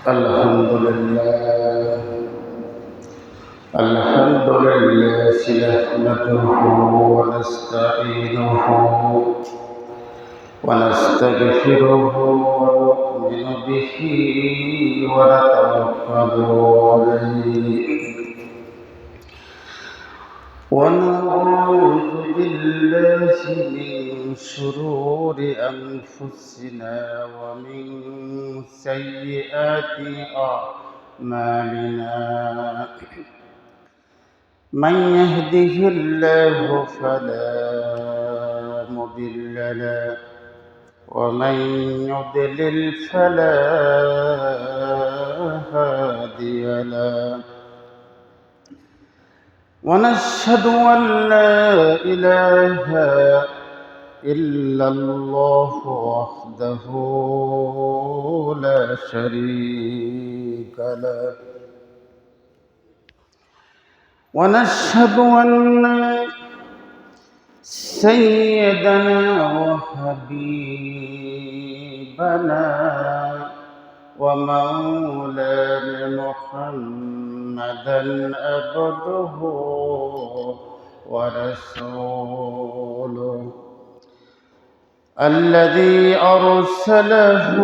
الحمد لله نحمده ونستعينه ونستغفره ونؤمن به ونتوكل عليه ونعوذ بالله من شرور أنفسنا ومن سيئات أعمالنا من يهده الله فلا مضل له ومن يضلل فلا هادي له ونشهد أن لا إله إلا الله وحده لا شريك له ونشهد أن سيدنا وحبيبنا ومولانا محمدا عبده ورسوله الذي أرسله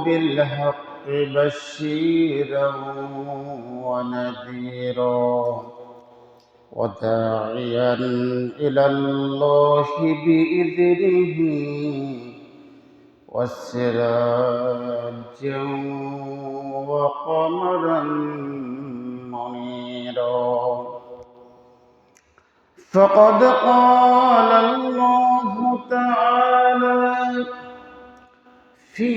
بالحق بشيرا ونذيرا وداعيا إلى الله بإذنه وسراجا وقمرا منيرا فقد قال الله تعالى في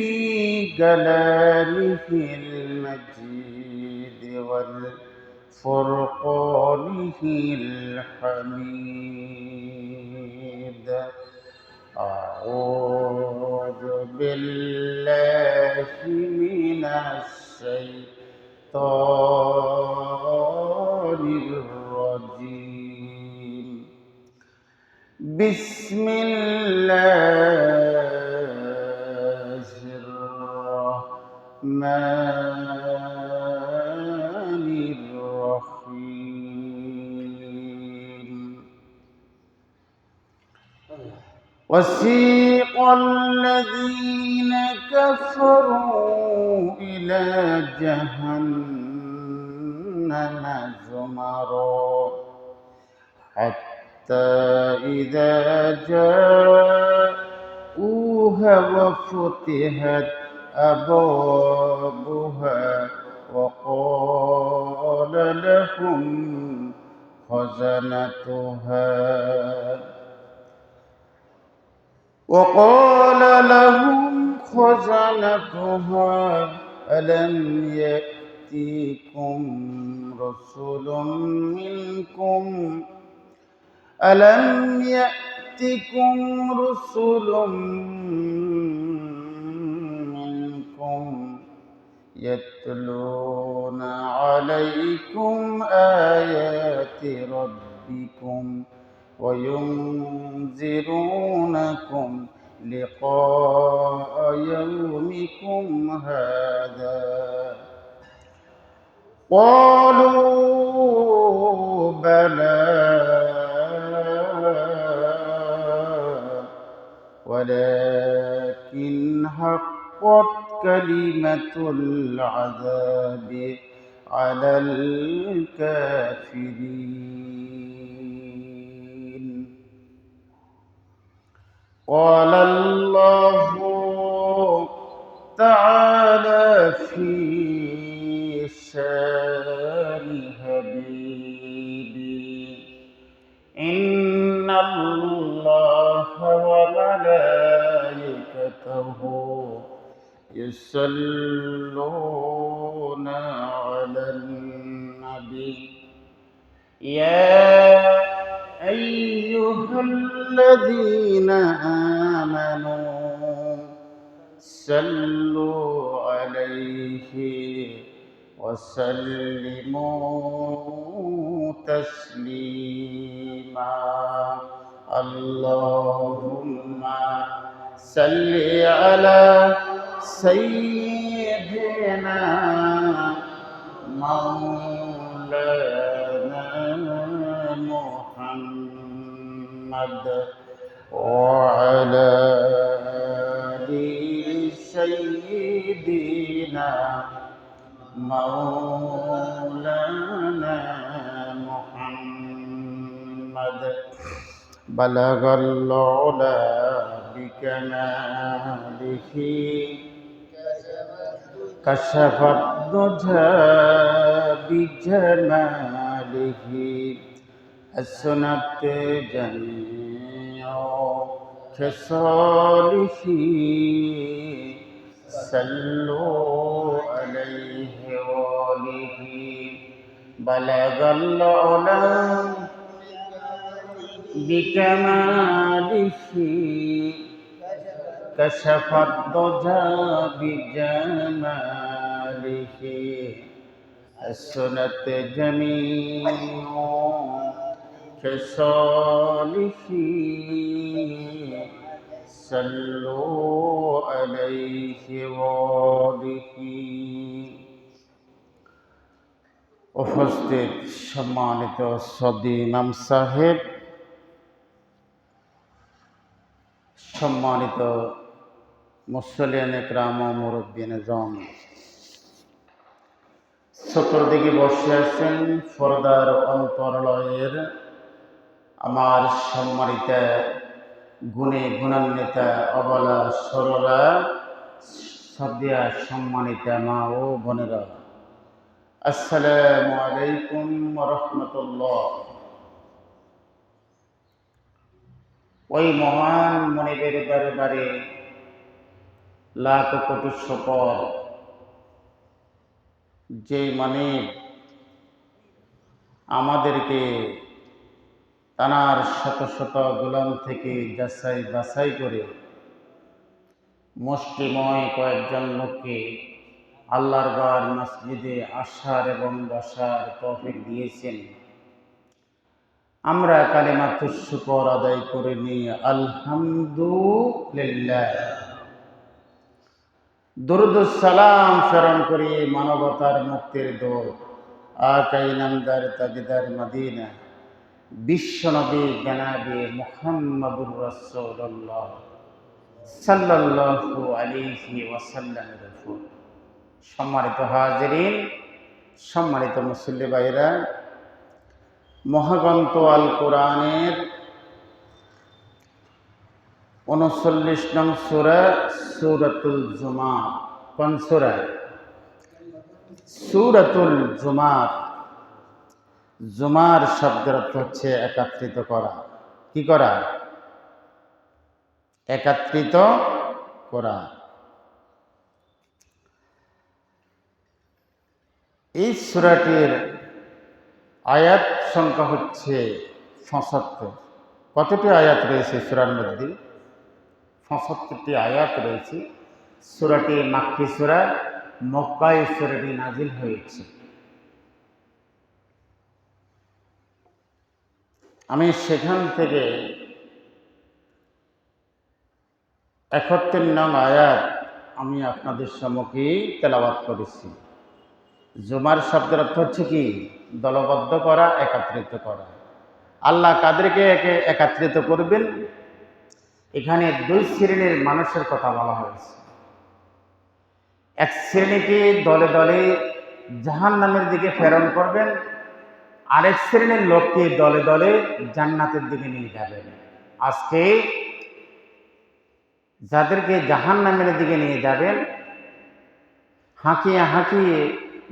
كلامه المجيد والفرقانه الحميد أعوذ بالله من الشيطان الرجيم بسم الله الرحمن الرحيم وسيق الذين كفروا إلى جهنم زمرا حتى إذا جاءوها وفتحت أبوابها وقال لهم خزنتها ألم يأتكم رسل منكم يتلون عليكم آيات ربكم وينذرونكم لقاء يومكم هذا قالوا بلى ولكن حقت كلمة العذاب على الكافرين قال الله تعالى في شان حبيبي إن الله وملائكته يصلون على النبي يا أيها الذين آمنوا صلوا عليه وسلموا تسليما اللهم صل على سيدنا مولانا محمد وعلى آل سيدنا مولانا محمد بلغ العلا بكماله كشف الضجى بجماله حسنت جميع خصاله صلوا عليه وآله بلغ العلا بكماله كشف الضجى بجماله حسنت جميع خصاله صلوا عليه وآله উপস্থিত সম্মানিত সদী ইমাম সাহেব, সম্মানিত মুসল্লিয়ান ইকরাম ও মুরব্বিয়ান আযম, চতুর্দিকে বসে আছেন পর্দার অন্তরালয়ের আমার সম্মানিত গুণে গুণান্বিতা অবলা সরলা শ্রদ্ধেয়া সম্মানিতা মা ও বোনেরা, আসসালামু আলাইকুম ওয়া রাহমাতুল্লাহ। ওই মহান মনিবের দরবারে লাখ কোটি শুকর, যে মানিব আমাদেরকে তানার শত শত গোলাম থেকে যাচাই বাছাই করে মুষ্টিময় কয়েকজন লোককে আল্লাহর ঘর মসজিদে আসার এবং বসার তৌফিক দিয়েছেন। আমরা কালিমাতুশ শুকর আদায় করে নিই আলহামদুলিল্লাহ। দুরূদ ও সালাম প্রেরণ করি মানবতার মুক্তির দূত আকাই নামদার তাজদার মদিনা বিশ্বনবী জনাবে মুহাম্মদুর রাসূলুল্লাহ সাল্লাল্লাহু আলাইহি ওয়াসাল্লামের উপর। সম্মানিত হাজিরিন, সম্মানিত মুসল্লি ভাইরা, মহাগ্রন্থ আল কোরআনের 39 নং সূরা সূরাতুল জুমার। কোন সূরা? সূরাতুল জুমার। জুমার শব্দের অর্থ হচ্ছে একত্রিত করা। কি করা? একত্রিত করা। এই সূরাটির আয়াত সংখ্যা হচ্ছে ৭৫। কতটি আয়াত রয়েছে সূরার মধ্যে? ৭৫টি আয়াত রয়েছে। সূরাটি মাক্কি সূরা, মক্কায় সূরাটি নাজিল হয়েছে। আমি সেখান থেকে ৭১ নং আয়াত আমি আপনাদের সম্মুখে তেলাওয়াত করেছি। জুমার শব্দের অর্থ হচ্ছে কি? দলবদ্ধ করা, একত্রিত করা। আল্লাহ কাদেরকে একত্রিত করবেন? এখানে দুই শ্রেণীর মানুষের কথা বলা হয়েছে। এক শ্রেণীকে দলে দলে জাহান্নামের দিকে প্রেরণ করবেন, আরেক শ্রেণীর লোককে দলে দলে জান্নাতের দিকে নিয়ে যাবেন। আজকে যাদেরকে জাহান্নামের দিকে নিয়ে যাবেন, হাঁকিয়ে হাঁকিয়ে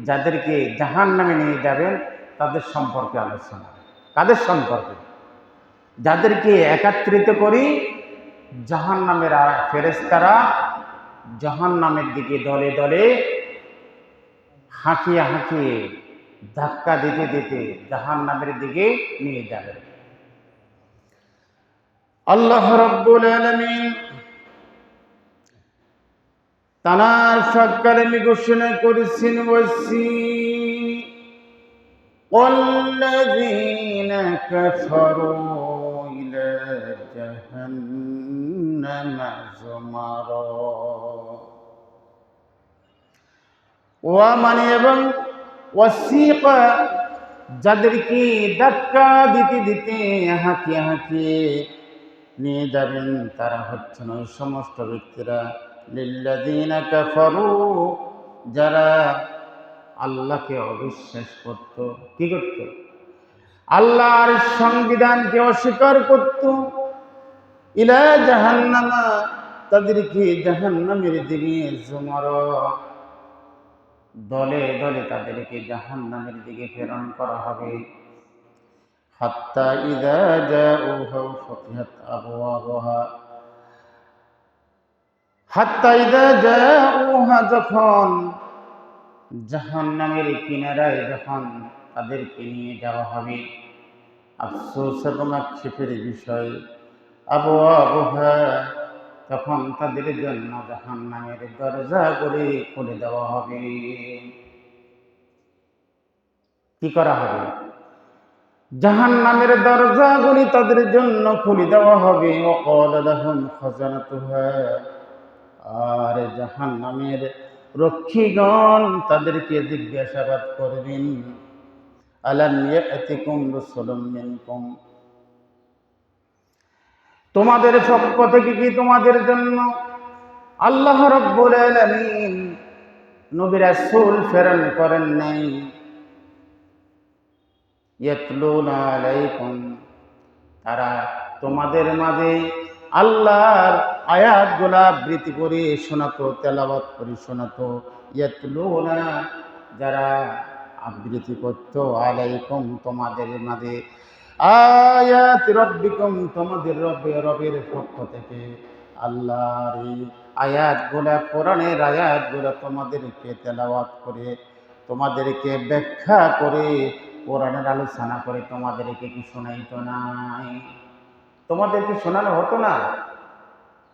যাদেরকে জাহান্নামে নিয়ে যাবেন, তাদের সম্পর্কে আলোচনা। কাদের সম্পর্কে? যাদেরকে একত্রিত করি জাহান্নামের ফেরেশতারা জাহান্নামের দিকে দলে দলে হাঁকিয়ে হাঁকিয়ে ধাক্কা দিতে দিতে জাহান্নামের দিকে নিয়ে যাবেন। আল্লাহ রাব্বুল আলামিন তানার সকালে ঘোষণা করেছেন, والذين كفروا إلى جهنم زمرا। ওয়ামানি এবং ওয়াসিকা, যাদেরকে ধাক্কা দিতে দিতে হাঁকিয়ে হাঁকিয়ে নিয়ে যাবেন, তারা হচ্ছেন ওই সমস্ত ব্যক্তিরা লিল্লাযীনা কাফারু, যারা আল্লাহকে অবিশ্বাস করত। কি করত? আল্লাহর সংবিধানকে অস্বীকার করত। ইলা জাহান্নামা, তাদেরকে জাহান্নামের দিকে যুমারা, দলে দলে তাদেরকে জাহান্নামের দিকে প্রেরণ করা হবে। হাত্তা ইযা জাউহা ফাতিহাত আবওয়াবুহা, হাত্তা ইযা জাউহা, যখন জাহান্নামের কিনারায় যখন তাদেরকে নিয়ে যাওয়া হবে, আফসোস এবং আক্ষেপের বিষয়, আবওয়াবুহা, তখন তাদের জন্য জাহান্নামের দরজা করে খুলে দেওয়া হবে। কি করা হবে? জাহান্নামের দরজাগুলি তাদের জন্য খুলে দেওয়া হবে। ওয়াকালা লাহুম খাজানাতুহা, আর জাহান্নামের রক্ষীগণ তাদেরকে জিজ্ঞাসাবাদ করবেন, আলাম ইয়াতিকুম রাসূলুম মিনকুম, তোমাদের পক্ষ থেকে কি তোমাদের জন্য আল্লাহ রাব্বুল আলামিন নবী রাসূল প্রেরণ করেন নাই? ইয়াতলুনা আলাইকুম, তারা তোমাদের মাঝে আল্লাহর আয়াতগুলা আবৃত্তি করে শোনাতো, তেলাওয়াত করে শোনাতো। ইয়াতলুনা, যারা আবৃত্তি করত, আলাইকুম, তোমাদের মাঝে, আয়াত রাব্বিকুম, তোমাদের রবের পক্ষ থেকে আল্লাহর এই আয়াতগুলা, কোরআনের আয়াতগুলা তোমাদেরকে তেলাওয়াত করে, তোমাদেরকে ব্যাখ্যা করে, কোরআনের আলোচনা করে তোমাদেরকে কি শোনাইতো নাই? তোমাদেরকে শোনানো হতো না?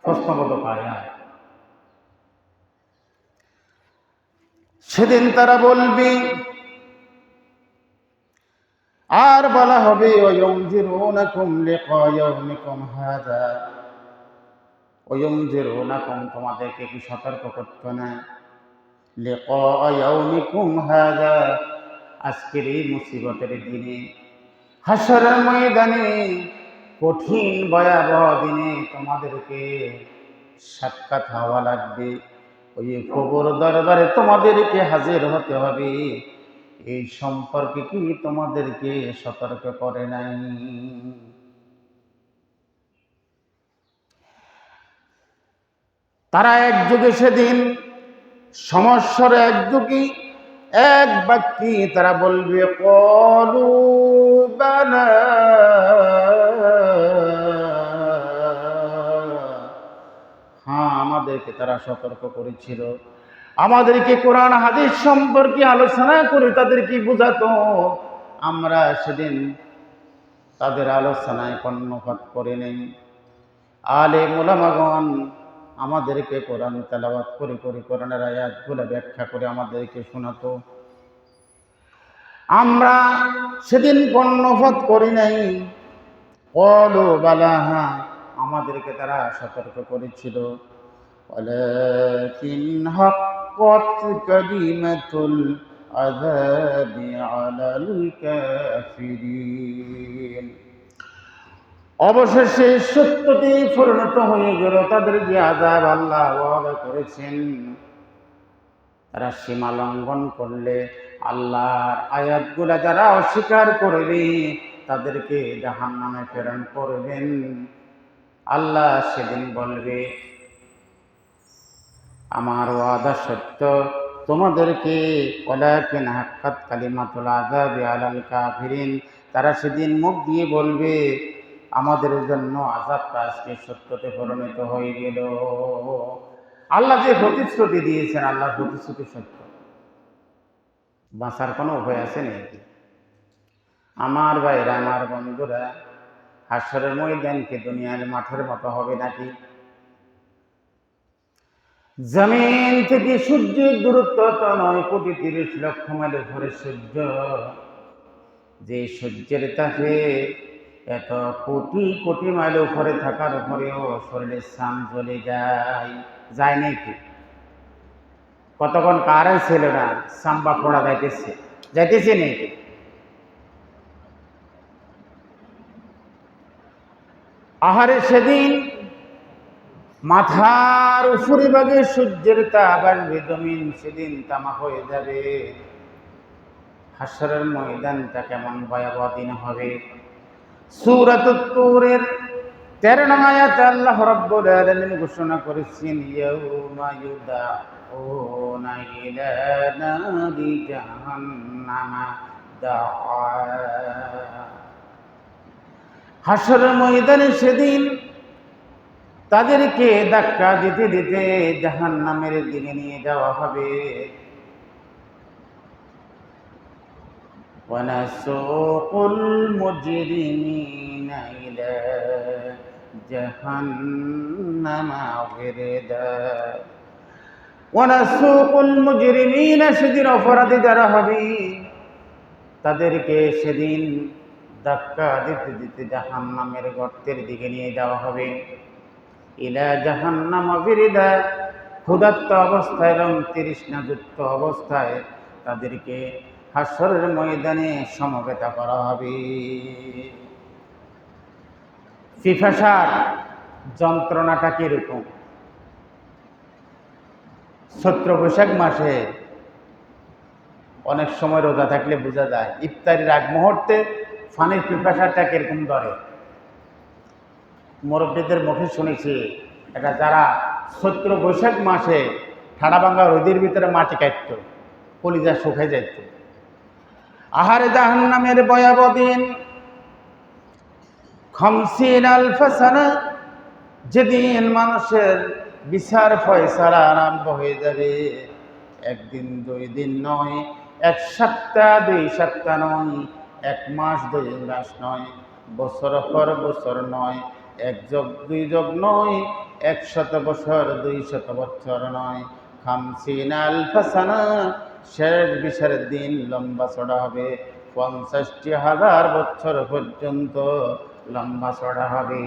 প্রশ্নবোধক আয়াত। সেদিন তারা বলবে, আর বলা হবে, ওয়ায়ুনজিরুনাকুম লিকা ইয়াউমিকুম হাযা, ওয়ায়ুনজিরুনাকুম, তোমাদেরকে কি সতর্ক করতো না? লিকা ইয়াউমিকুম হাযা, আজকের এই মুসিবতের দিনে, হাসরের ময়দানে, কঠিন ভয়াবহ দিনে তোমাদেরকে সাক্ষাৎ হওয়া লাগবে। ওই কবর দরবারে তোমাদেরকে হাজির হতে হবে। এই সম্পর্কে কি তোমাদেরকে সতর্ক করে নাই? তারা একযোগে সেদিন সমস্যার একযোগে এক বাক্যে তারা বলবে, ক্বালু বালা, হ্যাঁ, আমাদেরকে তারা সতর্ক করেছিল, আমাদেরকে কোরআন হাদিস সম্পর্কে আলোচনা করে তাদেরকে বোঝাতো। আমরা সেদিন তাদের আলোচনায় কর্ণপাত করে নেই। আলেম ওলামাগণ আমাদেরকে কোরআন তেলাওয়াত করে করে কোরআনের আয়াতগুলো ব্যাখ্যা করে আমাদেরকে শোনাতো। আমরা সেদিন কর্ণপাত করি নাই। ক্বালু বালা, হ্যাঁ, আমাদেরকে তারা সতর্ক করেছিল। ওয়ালাকিন হাক্কাত কালিমাতুল আযাবি আলাল কাফিরিন, অবশেষে সত্যটি পরিণত হয়ে গেল। তাদের যে আযাব আল্লাহ ওয়াদা করেছেন, তারা সীমা লঙ্ঘন করলে, আল্লাহর আয়াতগুলা যারা অস্বীকার করবে, তাদেরকে জাহান্নামে প্রেরণ করবেন। আল্লাহ সেদিন বলবে, আমার ওয়াদা সত্য, তোমাদেরকে, ওয়ালাকিন হাক্কাত কালিমাতুল আযাবি আলাল কাফিরিন, তারা সেদিন মুখ দিয়ে বলবে, আমাদের জন্য আযাবটা আজকে সত্যতে পরিণত হয়ে গেল। আল্লাহ যে প্রতিশ্রুতি দিয়েছেন, আল্লাহর প্রতিশ্রুতি সত্য। বাঁচার কোনো উপায় আছে নাকি? আমার ভাইরা, আমার বন্ধুরা, হাসরের ময়দানকে দুনিয়ার মাঠের মতো হবে নাকি? জমিন থেকে সূর্যের দূরত্ব তো 9,30,00,000 মাইল উপরে সূর্য। যে সূর্যের তাপে এত কোটি কোটি মাইল উপরে থাকার উপরেও শরীরের চাম জ্বলে যায়, যায় নাকি? কতক্ষণ কারেন্ট ছিল না, চাম্বা পড়া যাইতেছে। যাইতেছি নাকি? আহারে সেদিন মাথার উপরিভাগে সূর্যের তাপ আসবে, জমিন সেদিন তামা হয়ে যাবে। হাসরের ময়দানটা কেমন ভয়াবহ দিন হবে। সূরাতুত তুরের 13 নং আয়াতে আল্লাহ রাব্বুল আলামিন ঘোষণা করেছেন, ইয়াউমা ইউদাউনা ইলা নারি জাহান্নামা দাআ। হাসরের ময়দানে সেদিন তাদেরকে ধাক্কা দিতে দিতে জাহান্নামের দিকে নিয়ে যাওয়া হবে। ওয়ানাসুকুল মুজরিমিনা ইলা জাহান্নামা গিরদা। ওয়ানাসুকুল মুজরিমিনা, সেদিন অপরাধী যারা হবে তাদেরকে সেদিন ধাক্কা দিতে দিতে জাহান্নামের গর্তের দিকে নিয়ে যাওয়া হবে। ইলা জাহান্নামা গিরদা, ক্ষুধার্ত অবস্থায় এবং তৃষ্ণাযুক্ত অবস্থায় তাদেরকে হাসরের ময়দানে সমবেত করা হবে। পিপাসার যন্ত্রণাটা কিরকম? চৈত্র বৈশাখ মাসে অনেক সময় রোজা থাকলে বোঝা যায়, ইফতারির আগ মুহূর্তে পানির পিপাসাটা কিরকম ধরে। মুরব্বীদের মুখে শুনেছি, এটা যারা চৈত্র বৈশাখ মাসে ঠাডা ভাঙা রোদের ভিতরে মাটি কাটত, কলিজা শুকায় যাইত। আহারে জাহান্নামের ভয়াবহ দিন। 50,000 সানা, যেদিন মানুষের বিচার ফয়সালা আরম্ভ হয়ে যাবে। একদিন 2 দিন নয়, 1 সপ্তাহ 2 সপ্তাহ নয়, 1 মাস 2 মাস নয়, বছর পর বছর নয়, 1 যুগ 2 যুগ নয়, 100 বছর 200 বছর নয়, 50,000 সানা, শেষ বিচারের দিন লম্বা চড়া হবে। 50,000 বছর পর্যন্ত লম্বা চড়া হবে।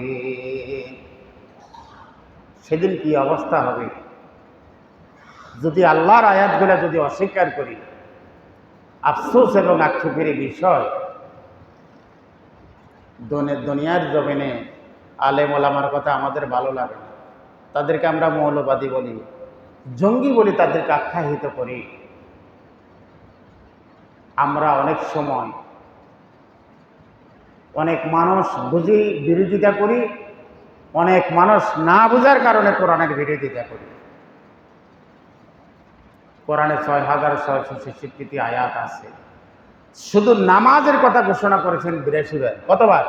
সেদিন কি অবস্থা হবে? যদি আল্লাহর আয়াতগুলো যদি অস্বীকার করি, আফসোস এবং আক্ষেপের বিষয়। দুনিয়ার জমিনে আলেম ওলামার কথা আমাদের ভালো লাগে না, তাদেরকে আমরা মৌলবাদী বলি, জঙ্গি বলি, তাদেরকে আখ্যায়িত করি। আমরা অনেক সময় অনেক মানুষ বুঝি বিরোধিতা করি, অনেক মানুষ না বুঝার কারণে কোরআনের বিরোধিতা করি। কোরআনে 6,666টি আয়াত আছে। শুধু নামাজের কথা ঘোষণা করেছেন 82 বার। কতবার?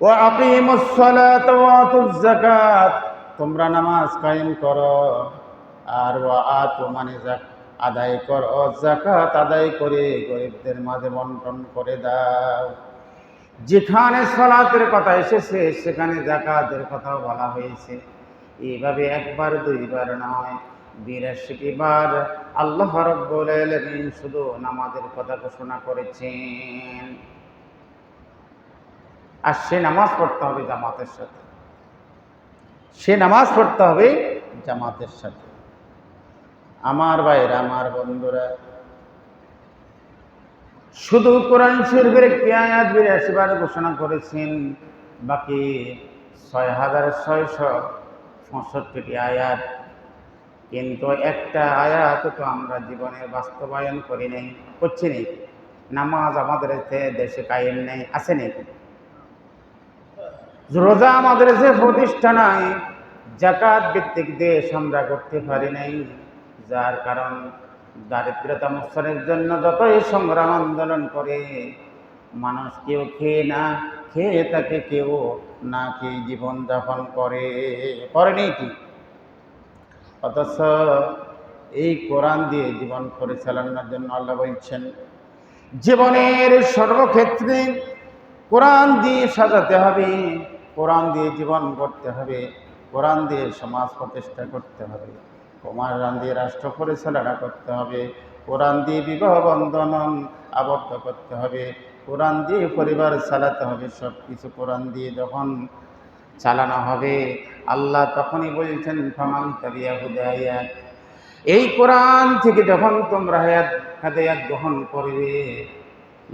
ওয়া আকিমুস সালাতা ওয়া আতুজ যাকাত, তোমরা নামাজ কায়েম করো, আর ওয়া আতু মানে আদায় করো, যাকাত আদায় করে গরিবদের মাঝে বন্টন করে দাও। যেখানে সালাতের কথা এসেছে সেখানে যাকাতের কথাও বলা হয়েছে। এইভাবে 1 বার 2 বার নয়, 82 বার আল্লাহ রাব্বুল আলামিন শুধু নামাজের কথা ঘোষণা করেছেন। আর সে নামাজ পড়তে হবে জামাতের সাথে, সে নামাজ পড়তে হবে জামাতের সাথে। আমার ভাইরা, আমার বন্ধুরা, শুধু কোরআন শরীফের একটি আয়াত 82 বার ঘোষণা করেছেন, বাকি 6,665টি আয়াত, কিন্তু একটা আয়াত তো আমরা জীবনে বাস্তবায়ন করি নাই, করছি নাকি? নামাজ আমাদের দেশে কায়েম নেই, আছে নাকি? রোজা আমাদের যে প্রতিষ্ঠা নাই, যাকাত ভিত্তিক দেশ আমরা করতে পারি নাই, যার কারণ দারিদ্রতা মোচনের জন্য যতই সংগ্রাম আন্দোলন করে মানুষ, কেউ খেয়ে না খেয়ে থাকে, কেউ না খেয়ে জীবনযাপন করেনি কি? অথচ এই কোরআন দিয়ে জীবন পরিচালনার জন্য আল্লাহ বলছেন, জীবনের সর্বক্ষেত্রে কোরআন দিয়ে সাজাতে হবে, কোরআন দিয়ে জীবন করতে হবে, কোরআন দিয়ে সমাজ প্রতিষ্ঠা করতে হবে, কোরআন দিয়ে রাষ্ট্র পরিচালনা করতে হবে, কোরআন দিয়ে বিবাহ বন্ধন আবদ্ধ করতে হবে, কোরআন দিয়ে পরিবার চালাতে হবে। সব কিছু কোরআন দিয়ে যখন চালানো হবে, আল্লাহ তখনই বলছেন, ফামান তাবিয়া হুদায়া, এই কোরআন থেকে যখন তোমরা হেদায়েত গ্রহণ করবে,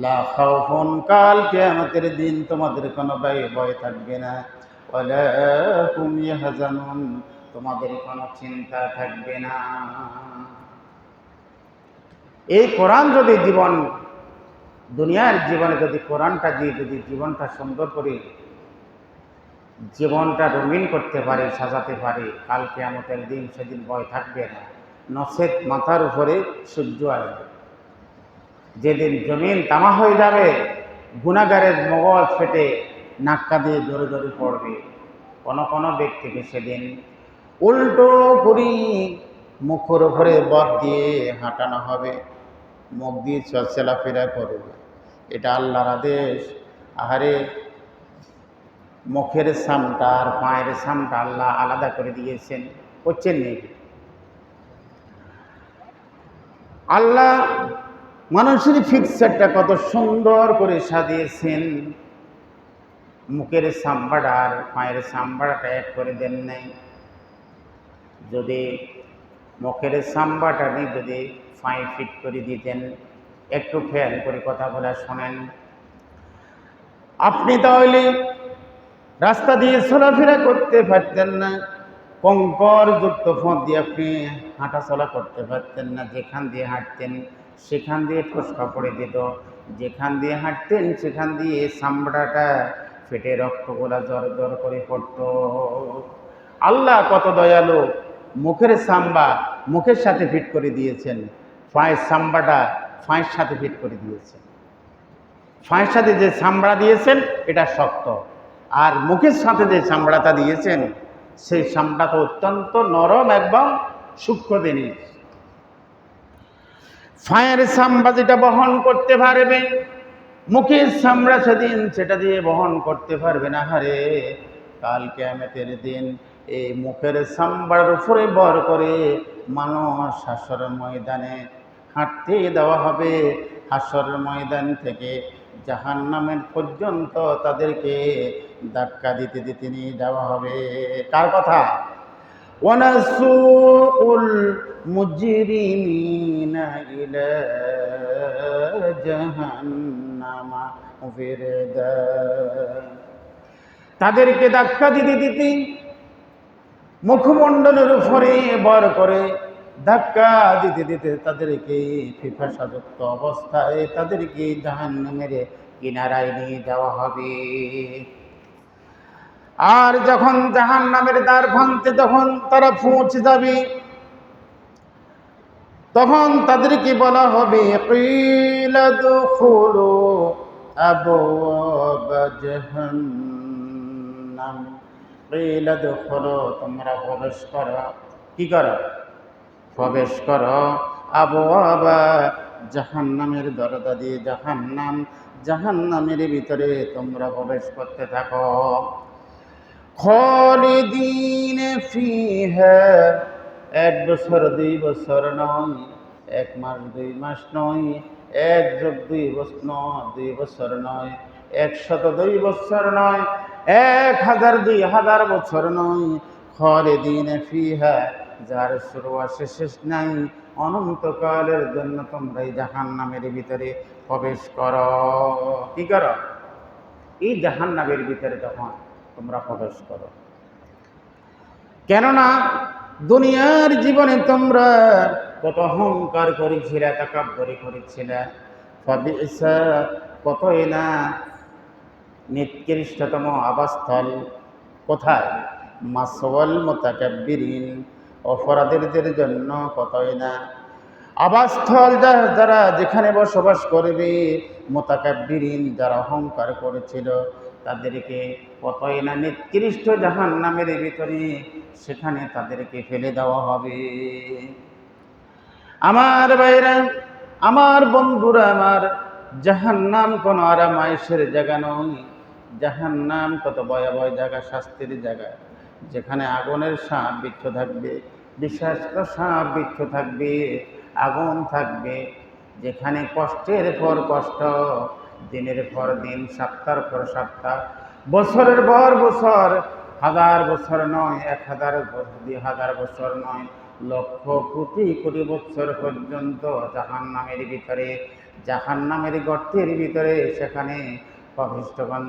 লা খাউফুন, কাল কিয়ামতের দিন তোমাদের কোনো ভয় থাকবে না, ওয়ালা হুম ইয়াহজানুন, তোমাদের কোনো চিন্তা থাকবে না। এই কোরআন যদি দুনিয়ার জীবনে যদি কোরআনটা দিয়ে যদি জীবনটা সুন্দর করে জীবনটা রঙিন করতে পারে, সাজাতে পারে, কাল কিয়ামতের দিন সেদিন ভয় থাকবে না। নচেত মাথার উপরে সূর্য আসবে, যেদিন জমিন তামা হয়ে যাবে, গুনাহগারের মগজ ফেটে নাক্কা দিয়ে জোরে জোরে পড়বে। কোনো ব্যক্তিকে সেদিন উল্টো করি মুখের উপরে বদ দিয়ে হাঁটানো হবে, মুখ দিয়ে চলাফেরা করবে। এটা আল্লাহর আদেশ। আহারে, মুখের সামটা আর পায়ের সামটা আল্লাহ আলাদা করে দিয়েছেন, করছেন নেই? আল্লাহ মানুষের ফিক্সারটা কত সুন্দর করে সাজিয়েছেন, মুখের সাম্বাটা আর পায়ের সাম্বাটা এক করে দেন নাই। যদি মুখের সাম্বাটা নিয়ে যদি পায়ে ফিট করে দিতেন, একটু খেয়াল করে কথা বলা শোনেন, আপনি তাহলে রাস্তা দিয়ে চলাফেরা করতে পারতেন না, কঙ্কর যুক্ত পথ দিয়ে আপনি হাঁটাচলা করতে পারতেন না। যেখান দিয়ে হাঁটতেন সেখান দিয়ে ফসকা পড়ে যেত, যেখান দিয়ে হাঁটতেন সেখান দিয়ে চামড়াটা ফেটে রক্তগুলা জর জর করে পড়ত। আল্লাহ কত দয়ালু, মুখের চামড়া মুখের সাথে ফিট করে দিয়েছেন, পায়ের চামড়াটা পায়ের সাথে ফিট করে দিয়েছেন। পায়ের সাথে যে চামড়া দিয়েছেন এটা শক্ত, আর মুখের সাথে যে চামড়াটা দিয়েছেন সেই চামড়াটা অত্যন্ত নরম এবং সূক্ষ্ম জিনিস। পায়ের চামড়া যেটা বহন করতে পারবে, মুখের চামড়া সেদিন সেটা দিয়ে বহন করতে পারবে না। হারে, কাল কিয়ামতের দিন এই মুখের চামড়ার উপরে ভর করে মানুষ হাসরের ময়দানে হাঁটতে দেওয়া হবে। হাসরের ময়দান থেকে জাহান্নামের পর্যন্ত তাদেরকে ধাক্কা দিতে দিতে নিয়ে যাওয়া হবে। কার কথা? ওয়ানাসুকুল মুজরিমিনা ইলা জাহান্নামা ফিরদা, তাদেরকে ধাক্কা দিতে দিতে মুখমণ্ডলের উপরে ভর করে ধাক্কা দিতে দিতে তাদেরকে পিপাসাযুক্ত অবস্থায় তাদেরকে জাহান্নামের কিনারায় নিয়ে যাওয়া হবে। আর যখন জাহান্নামের দ্বার ভাঙতে তখন তারা পৌঁছে যাবে, তখন তাদেরকে বলা হবে কিলা দুখুলু আবওয়াবা জাহান্নাম, কিলা দুখুলু, তোমরা প্রবেশ করো। কি করো? প্রবেশ করো আবওয়াবা জাহান্নামের দরজা দিয়ে, জাহান্নামের ভিতরে তোমরা প্রবেশ করতে থাকো। খালিদিন ফিহা, 1 বছর 2 বছর নয়, 1 মাস 2 মাস নয়, 1 যোগ 2 বছর নয়, 102 বছর নয়, 1000 2000 বছর নয়। খালিদিন ফিহা, যার শুরু আসে শেষ নাই, অনন্তকালের জন্য তোমরা এই জাহান্নামের ভিতরে প্রবেশ করো। কি করো? এই জাহান্নামের ভিতরে তখন তোমরা প্রবেশ করো। কেননা দুনিয়ার জীবনে তোমরা কত অহংকার করেছিলে, তাকাব্বুরি করেছিলে, ফাবিসা, কতই না নিকৃষ্টতম আবাসস্থল। কোথায়? মাসওয়াল মুতাকাব্বিরিন, অপরাধীদের জন্য কতই না আবাসস্থল, যারা যেখানে বসবাস করবে। মুতাকাব্বিরিন, যারা অহংকার করেছিল তাদেরকে কতই না নিকৃষ্ট জাহান্নামের ভিতরে, সেখানে তাদেরকে ফেলে দেওয়া হবে। আমার ভাইরা, আমার বন্ধুরা, আমার জাহান্নাম কোনো আরামায়েশের জায়গা নয়। জাহান্নাম কত ভয়াবহ জায়গা, শাস্তির জায়গা, যেখানে আগুনের সাপ বিচ্ছ থাকবে, বিষাক্ত সাপ বিচ্ছ থাকবে, আগুন থাকবে, যেখানে কষ্টের পর কষ্ট, দিনের পর দিন, সপ্তাহের পর সপ্তাহ, বছরের পর বছর, 1000 বছর নয়, 1000 2000 বছর নয়, লক্ষ কোটি কোটি বছর পর্যন্ত জাহান্নামের গর্তের ভিতরে সেখানে পাপিষ্ঠগণ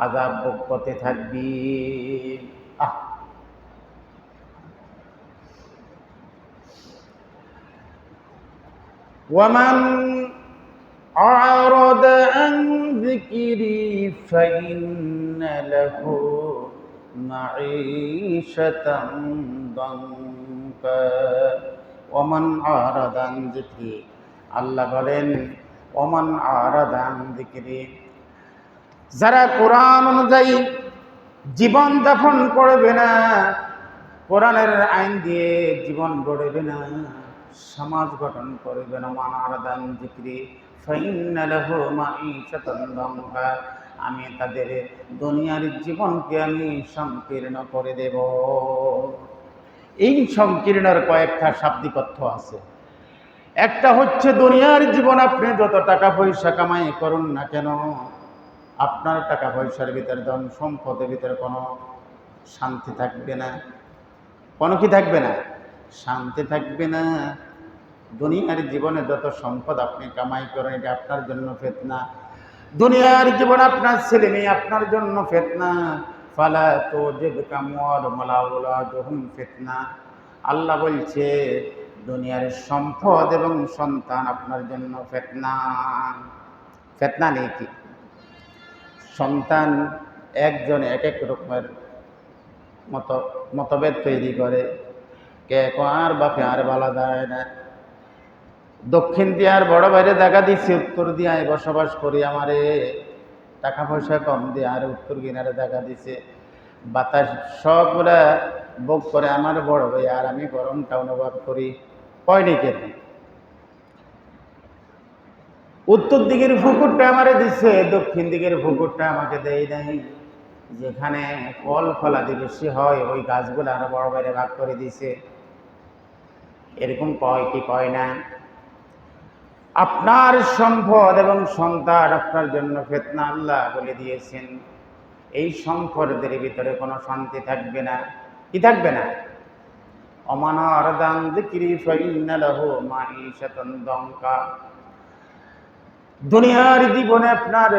আযাব ভোগ করতে থাকবি। আহ ওয়ামান أعرض عن ذكري فإن له معيشة ضنكا ومن أعرض عن ذكري আল্লাহ বলেন ওমান আরাদ আন যিকরি, যারা কোরআন অনুযায়ী জীবন যাপন করবে না, কোরআনের আইন দিয়ে জীবন গড়বে না, সমাজ গঠন করবে না, মান আরাদ আন যিকরি ফাইন্না লাহু মাঈশাতান দানকা, আমি তাদের দুনিয়ার জীবনকে আমি সংকীর্ণ করে দেব। এই সংকীর্ণের কয়েকটা শাব্দিক অর্থ আছে। একটা হচ্ছে দুনিয়ার জীবন, আপনি যত টাকা পয়সা কামাই করুন না কেন, আপনার টাকা পয়সার ভিতরে ধন সম্পদের ভিতরে কোনো শান্তি থাকবে না। কোনো কি থাকবে না? শান্তি থাকবে না। দুনিয়ার জীবনে যত সম্পদ আপনি কামাই করেন, এটা আপনার জন্য ফিতনা। দুনিয়ার জীবন আপনার ছেলে মেয়ে আপনার জন্য ফিতনা। ফালা তুজিবকা আমওয়ালুহুম ওয়ালা আওলাদুহুম ফিতনা। আল্লাহ বলছে দুনিয়ার সম্পদ এবং সন্তান আপনার জন্য ফিতনা। ফিতনা নেই কি? সন্তান একজন এক এক রকমের মতভেদ তৈরি করে। কে আর বাপে আর বালা দেয় না। দক্ষিণ দিয়ে আর বড় বাইরে দেখা দিচ্ছে, উত্তর দিয়ে বসবাস করি, আমারে টাকা পয়সা কম দিয়ে আর উত্তর কিনারে দেখা দিছে, বাতাস সবগুলা ভোগ করে আমার বড় ভাই, আর আমি গরমটা অনুভব করি। কয়নি কেন? উত্তর দিকের পুকুরটা আমারে দিচ্ছে, দক্ষিণ দিকের পুকুরটা আমাকে দেয় নাই। যেখানে ফল ফলাদি বেশি হয় ওই গাছগুলো আরো বড় বাইরে ভাগ করে দিছে। এরকম কয় কি কয় না? আপনার সম্পদ এবং সন্তান আপনার জন্য ফিতনা, আল্লাহ বলে দিয়েছেন। এই সম্পদের ভিতরে কোনো শান্তি থাকবে না। কি থাকবে না? ওমান আরাদা আন যিকরি ফাইন্না লাহু মাঈশাতান দানকা। দুনিয়ার জীবনে আপনার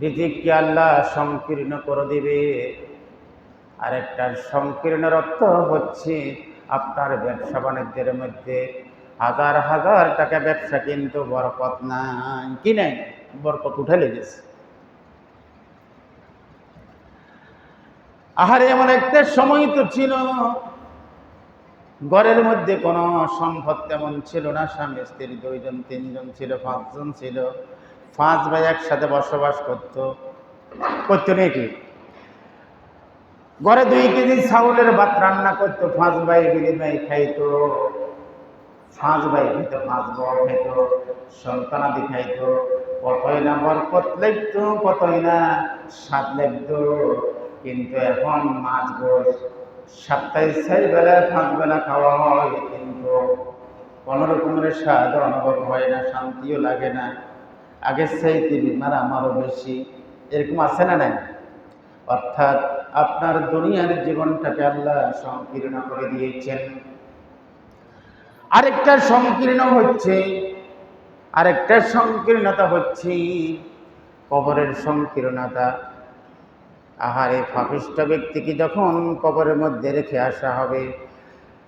রিজিককে আল্লাহ সংকীর্ণ করে দিবে। আরেকটা সংকীর্ণের অর্থ হচ্ছে আপনার ব্যবসা বাণিজ্যের মধ্যে হাজার হাজার টাকা ব্যবসা, কিন্তু বরকত নাই। কি নাই? বরকত উঠে লেগেছে। আহারে, এমন একটা সময় তো ছিল ঘরের মধ্যে কোনো সম্পদ তেমন ছিল না। স্বামী স্ত্রী 2 জন 3 জন ছিল, 5 জন ছিল। 5 ভাই একসাথে বসবাস করতো নাকি? ঘরে 2 কেজি চাউলের ভাত রান্না করতো, 5 ভাই বিনিময় খাইতো। 5 ভাই খাইতো, 5 বউ খাইতো, সন্তানাদি খাইতো। কতই না বরকত লাগতো, কতই না স্বাদ লাগতো। কিন্তু এখন মাছ গোস সপ্তাহে 6 বেলা 5 বেলা খাওয়া হয়, কিন্তু কোনো রকমের স্বাদ অনুভব হয় না, শান্তিও লাগে না। আগের চাইতে বিমার আমারও বেশি। এরকম আছে না নাই? অর্থাৎ আপনার দুনিয়ার জীবনটাকে আল্লাহ সংকীর্ণ করে দিয়েছেন। আরেকটা সংকীর্ণতা হচ্ছে কবরের সংকীর্ণতা। আহারে, পাপিষ্ঠ ব্যক্তিকে যখন কবরের মধ্যে রেখে আসা হবে,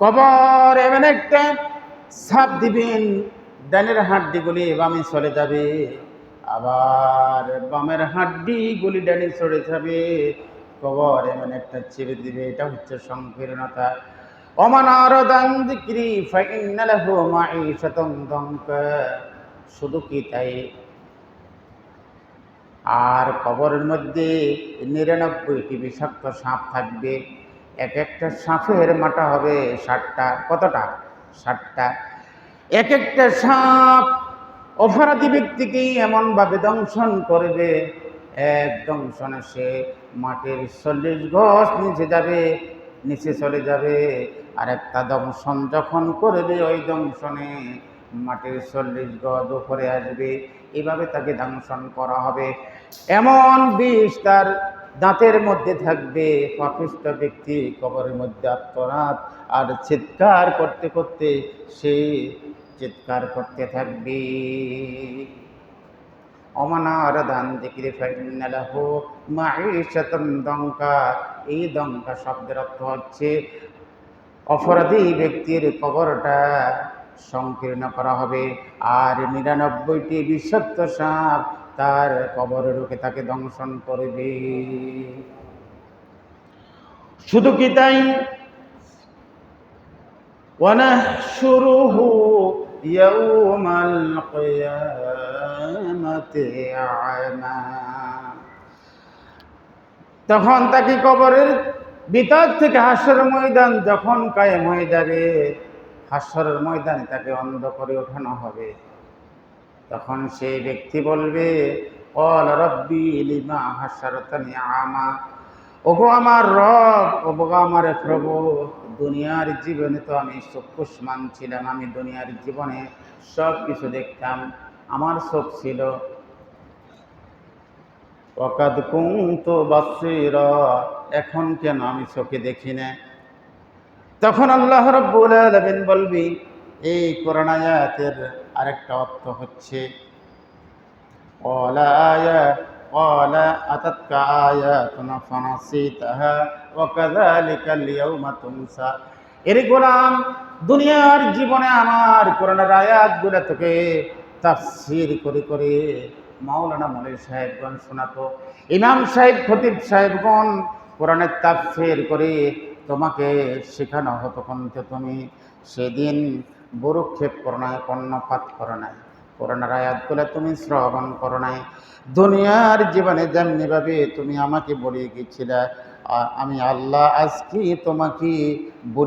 কবর এমন একটা ছাপ দিবেন, ডানের হাড্ডিগুলি বামে চলে যাবে, আবার বামের হাড্ডিগুলি ডানে চলে যাবে। কবর এমন একটা ছেড়ে দিবে। এটা হচ্ছে সংকীর্ণতা। ওমান আরাদা আন যিকরি ফাইন্না লাহু মাঈশাতান দানকা। শুধু কি তাই? আর কবরের মধ্যে 99টি বিষাক্ত সাপ থাকবে। এক একটা সাপের মাথা হবে 60টা। কতটা? 60টা। এক একটা সাপ অপরাধী ব্যক্তিকে এমনভাবে দংশন করবে, এক দংশনে সে মাটির 40 গজ নিচে চলে যাবে। আর একটা দংশন যখন করবে, ওই দংশনে মাটির 40 গজ উপরে আসবে। এভাবে তাকে দংশন করা হবে। এমন বিষ তার দাঁতের মধ্যে থাকবে পাপিষ্ঠ ব্যক্তি কবরের মধ্যে আত্মনাদ আর চিৎকার করতে করতে সে চিৎকার করতে থাকবে। অমানার দান দিকিরে ফাইনালাহু মাঈশাতুন দঙ্কা। এই দঙ্কা শব্দের অর্থ হচ্ছে অপরাধী ব্যক্তির কবরটা সংকীর্ণ করা হবে, আর ৯৯টি বিষাক্ত সাপ তার কবরে ঢুকে তাকে দংশন করবে। শুধু কি তাই, ওয়ানাহশুরুহু ইয়াউমাল কিয়ামাতি আ'মা। তখন তাকে কবরের ভিতর থেকে হাসরের ময়দান যখন কায়েম হয়ে যাবে, হাসরের ময়দানে তাকে অন্ধ করে ওঠানো হবে। তখন সেই ব্যক্তি বলবে, ক্বালা রাব্বি লিমা হাশারতানি আমা। ওগো আমার রব, ওগো আমার প্রভু, দুনিয়ার জীবনে তো আমি চক্ষুষ্মান ছিলাম, আমি দুনিয়ার জীবনে সব কিছু দেখতাম, আমার চোখ ছিল। ওয়াকাদ কুনতু বাসীরা, এখন কেন আমি চোখে দেখি না? তখন আল্লাহ রাব্বুল আলামিন বলবি, এই কোরআন আয়াতের আরেকটা অর্থ হচ্ছে ক্বালা আতাতকা আয়াতুনা ফানাসিতাহা ওয়া কাযালিকাল ইয়াউমা তুনসা। এর গোলাম, দুনিয়ার জীবনে আমার কোরআনের আয়াতগুলো তোকে তাফসীর করে করে মাওলানা মৌলভী সাহেবগণ শোনাতো, ইমাম সাহেব খতিব সাহেবগণ কোরআনের তাফসীর করে তোমাকে শেখানো হতো, কিন্তু তুমি সেদিন বুরুক্ষেপ করো নাই, কর্ণপাত করো নাই, কোরআনের আয়াতগুলো তুমি শ্রবণ করো নাই। দুনিয়ার জীবনে যেমনিভাবে তুমি আমাকে বলে গেছিলে, আমি আল্লাহ আজকে তোমাকে বলি